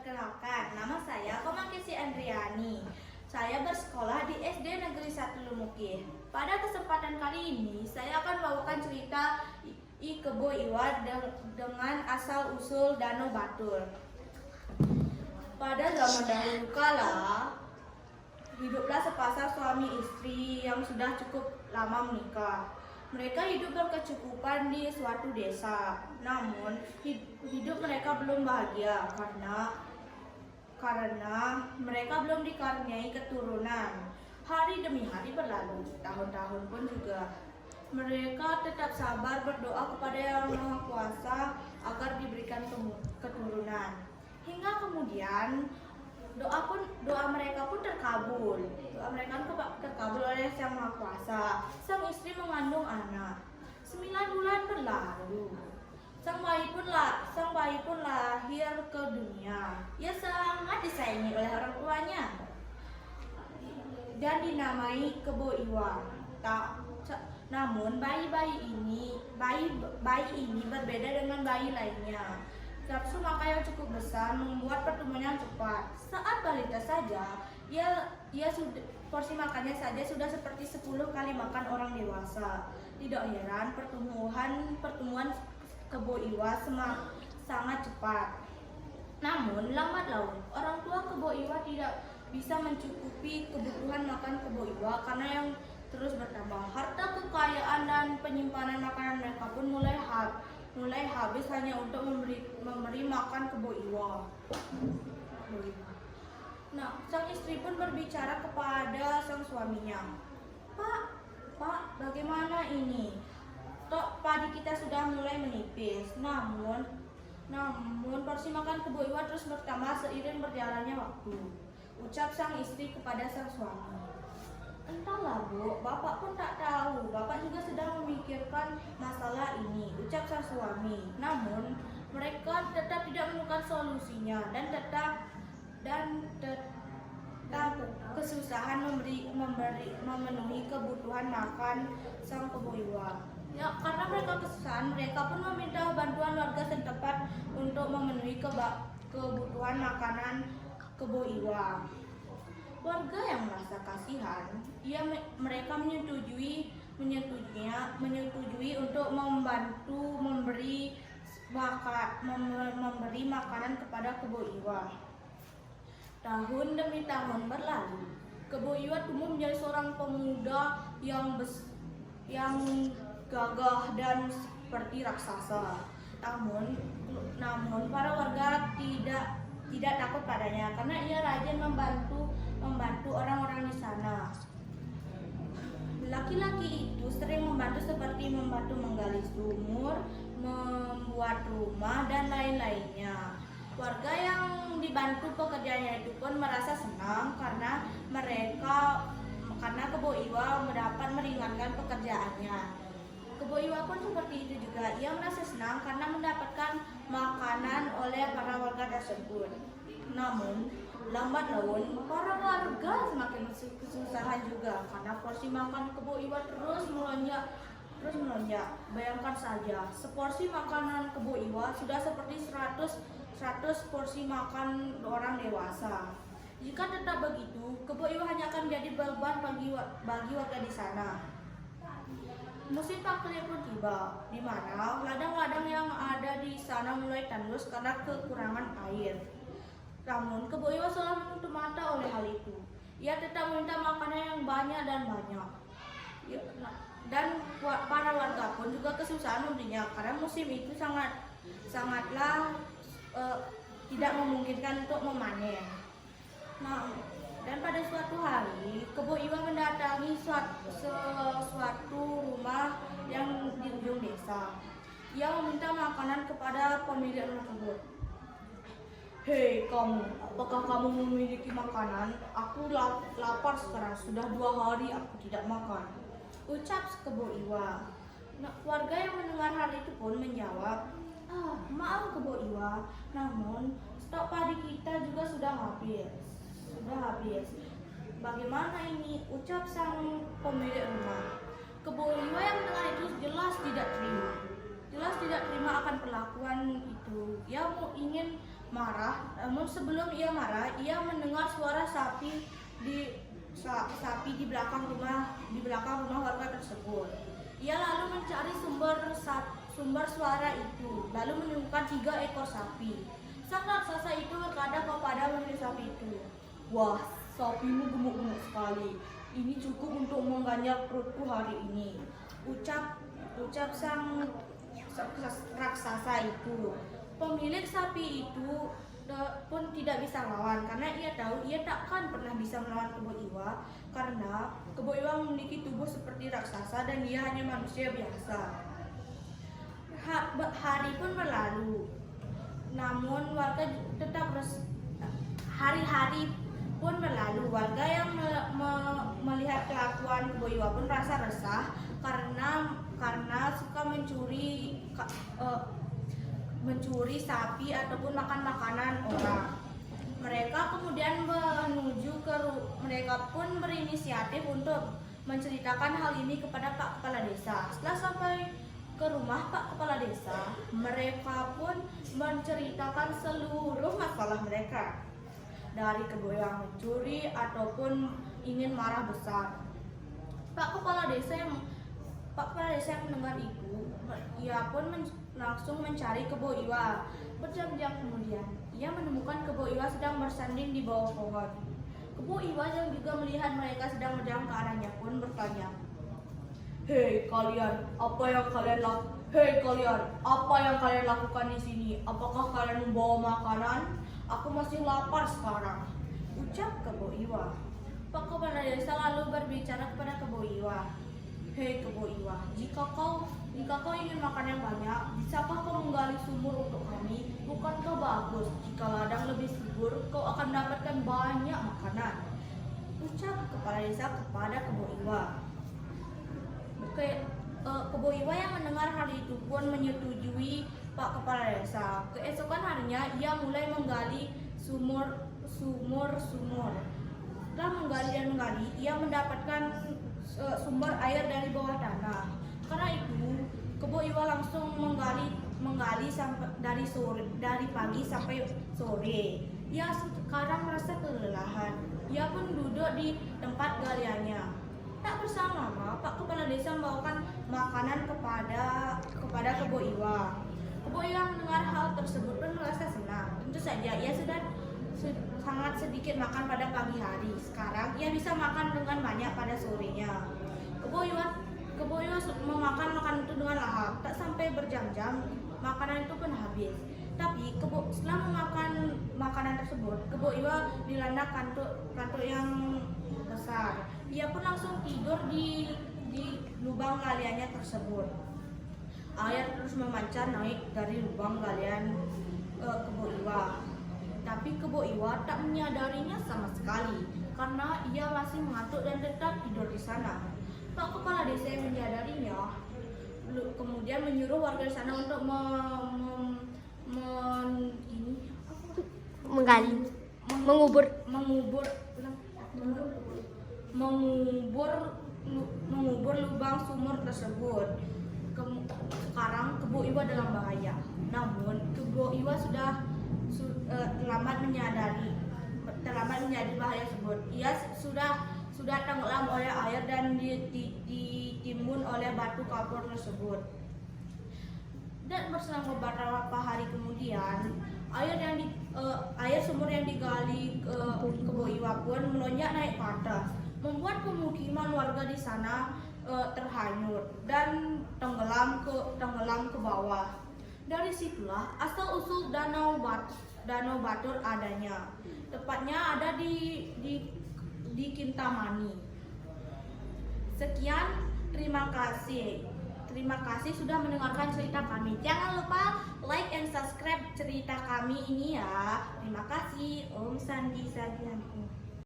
Perkenalkan, nama saya Komakesi Andriani. Saya bersekolah di SD Negeri 1 Lumukih. Pada kesempatan kali ini, saya akan bawakan cerita I Kebo Iwa dengan asal-usul Danau Batur. Pada zaman dahulu kala, hiduplah sepasang suami istri yang sudah cukup lama menikah. Mereka hidup berkecukupan di suatu desa. Namun, hidup mereka belum bahagia karena mereka belum dikaruniai keturunan. Hari demi hari berlalu, tahun-tahun pun juga. Mereka tetap sabar berdoa kepada Yang Maha Kuasa agar diberikan keturunan. Hingga kemudian doa mereka pun terkabul. Doa mereka terkabul oleh Sang Maha Kuasa. Sang istri mengandung anak. 9 bulan berlalu. Sang bayi pun lahir ke dunia. Ia sangat disayangi oleh orang tuanya dan dinamai Kebo Iwa. Namun bayi ini berbeda dengan bayi lainnya. Nafsu makan yang cukup besar membuat pertumbuhannya cepat. Saat balita saja, ia sudah porsi makannya saja sudah seperti 10 kali makan orang dewasa. Tidak heran pertumbuhan Kebo Iwa sangat cepat. Namun lambat laun orang tua Kebo Iwa tidak bisa mencukupi kebutuhan makan Kebo Iwa karena yang terus bertambah. Harta kekayaan dan penyimpanan makanan mereka pun mulai habis hanya untuk memberi makan Kebo Iwa. Nah, sang istri pun berbicara kepada sang suaminya. Pak, bagaimana ini? Tok padi kita sudah mulai menipis. Namun porsi makan Kebo Iwa terus bertambah seiring berjalannya waktu. Ucap sang istri kepada sang suami. Entahlah Bu, Bapak pun tak tahu. Bapak juga sedang memikirkan masalah ini, ucap sang suami. Namun mereka tetap tidak menemukan solusinya dan tetap kesusahan memenuhi kebutuhan makan sang Kebo Iwa. Ya, karena mereka kesusahan, mereka pun meminta bantuan warga setempat untuk memenuhi kebutuhan makanan Kebo Iwa. Warga yang merasa kasihan, mereka menyetujui untuk membantu memberi makanan kepada Kebo Iwa. Tahun demi tahun berlalu, Kebo Iwa tumbuh menjadi seorang pemuda yang gagah dan seperti raksasa. Namun para warga tidak takut padanya karena ia rajin membantu orang-orang di sana. Laki-laki itu sering membantu seperti menggali sumur, membuat rumah dan lain-lainnya. Warga yang dibantu pekerjaannya itu pun merasa senang karena Kebo Iwa mendapat meringankan pekerjaannya. Kebo Iwa pun seperti itu juga. Ia merasa senang karena mendapatkan makanan oleh para warga tersebut. Namun lambat laun para warga semakin kesusahan juga karena porsi makan Kebo Iwa terus melonjak. Bayangkan saja, seporsi makanan Kebo Iwa sudah seperti 100 porsi makan orang dewasa. Jika tetap begitu, Kebo Iwa hanya akan menjadi beban bagi warga di sana. Musim penghujan pun tiba, di mana ladang-ladang yang ada di sana mulai tandus karena kekurangan air. Namun Kebo Iwa selalu menutup mata oleh hal itu. Ia tetap meminta makanan yang banyak. Dan para warga pun juga kesusahan membelinya karena musim itu sangatlah tidak memungkinkan untuk memanen. Nah, dan pada suatu hari, Kebo Iwa mendatangi suatu rumah yang di ujung desa. Ia meminta makanan kepada pemilik rumah tersebut. Hei kamu, apakah kamu memiliki makanan? Aku lapar sekarang, sudah 2 hari aku tidak makan, ucap Kebo Iwa. Nah, warga yang mendengar hal itu pun menjawab, maaf Kebo Iwa, namun stok padi kita juga sudah habis. Bagaimana ini? Ucap sang pemilik rumah. Kebo Iwa yang mendengar itu jelas tidak terima akan perlakuan itu. Ia ingin marah. Namun sebelum ia marah, ia mendengar suara sapi di belakang rumah warga tersebut. Ia lalu mencari sumber suara itu, lalu menemukan 3 ekor sapi. Sang raksasa itu berkata kepada pemilik sapi itu, "Wah, sapimu gemuk-gemuk sekali. Ini cukup untuk mengganjal perutku hari ini." Ucap sang raksasa itu. Pemilik sapi itu pun tidak bisa melawan karena ia tahu ia takkan pernah bisa melawan Kebo Iwa karena Kebo Iwa memiliki tubuh seperti raksasa dan dia hanya manusia biasa. Hari pun berlalu, namun warga tetap hari-hari pun berlalu. Warga yang melihat kelakuan Kebo Iwa pun merasa resah karena suka mencuri sapi ataupun makan makanan orang. Mereka kemudian mereka pun berinisiatif untuk menceritakan hal ini kepada Pak Kepala Desa. Setelah sampai ke rumah Pak Kepala Desa, mereka pun menceritakan seluruh masalah mereka, dari Kebo yang mencuri ataupun ingin marah besar. Pak Kepala Desa yang mendengar itu, ia pun langsung mencari Kebo Iwa. Berjam-jam kemudian, ia menemukan Kebo Iwa sedang bersanding di bawah pohon. Kebo Iwa yang juga melihat mereka sedang berjalan ke arahnya pun bertanya, Hei kalian, apa yang kalian lakukan di sini? Apakah kalian membawa makanan? Aku masih lapar sekarang," ucap Kebo Iwa. Pak Kepala Desa lalu berbicara kepada Kebo Iwa, "Hei Kebo Iwa, jika kau ingin makan yang banyak, bisakah kau menggali sumur untuk kami? Bukankah bagus jika ladang lebih subur, kau akan mendapatkan banyak makanan?" ucap Kepala Desa kepada Kebo Iwa. Kebo Iwa yang mendengar hal itu pun menyetujui Pak Kepala Desa. Keesokan harinya ia mulai menggali sumur. Setelah menggali, ia mendapatkan sumber air dari bawah tanah. Karena itu, Kebo Iwa langsung menggali sampai dari pagi sampai sore. Ia sekarang merasa kelelahan. Ia pun duduk di tempat galiannya. Tak berselang lama, Pak Kepala Desa membawakan makanan kepada Kebo Iwa. Kebo Iwa mendengar hal tersebut pun merasa senang. Tentu saja ia sudah sangat sedikit makan pada pagi hari. Sekarang ia bisa makan dengan banyak pada sorenya. Kebo Iwa memakan makanan itu dengan lahap. Tak sampai berjam-jam, makanan itu pun habis. Tapi setelah memakan makanan tersebut, Kebo Iwa dilanda kantuk yang besar. Ia pun langsung tidur di lubang galiannya tersebut. Air terus memancar naik dari lubang galian Kebo Iwa. Tapi Kebo Iwa tak menyadarinya sama sekali karena ia masih mengantuk dan tetap tidur di sana. Pak Kepala Desa yang menyadarinya kemudian menyuruh warga di sana untuk mengubur lubang sumur tersebut. Sekarang Kebo Iwa dalam bahaya. Namun Kebo Iwa sudah terlambat menyadari bahaya tersebut. Ia sudah tenggelam oleh air dan ditimbun oleh batu kapur tersebut. Dan berselang beberapa hari kemudian, air sumur yang digali Kebo Iwa pun melonjak naik ke atas, membuat pemukiman warga di sana terhanyut dan tenggelam ke bawah. Dari situlah asal usul Danau Batur adanya. Tepatnya ada di Kintamani. Sekian, terima kasih. Terima kasih sudah mendengarkan cerita kami. Jangan lupa like and subscribe cerita kami ini ya. Terima kasih. Om Sandi Sadianku.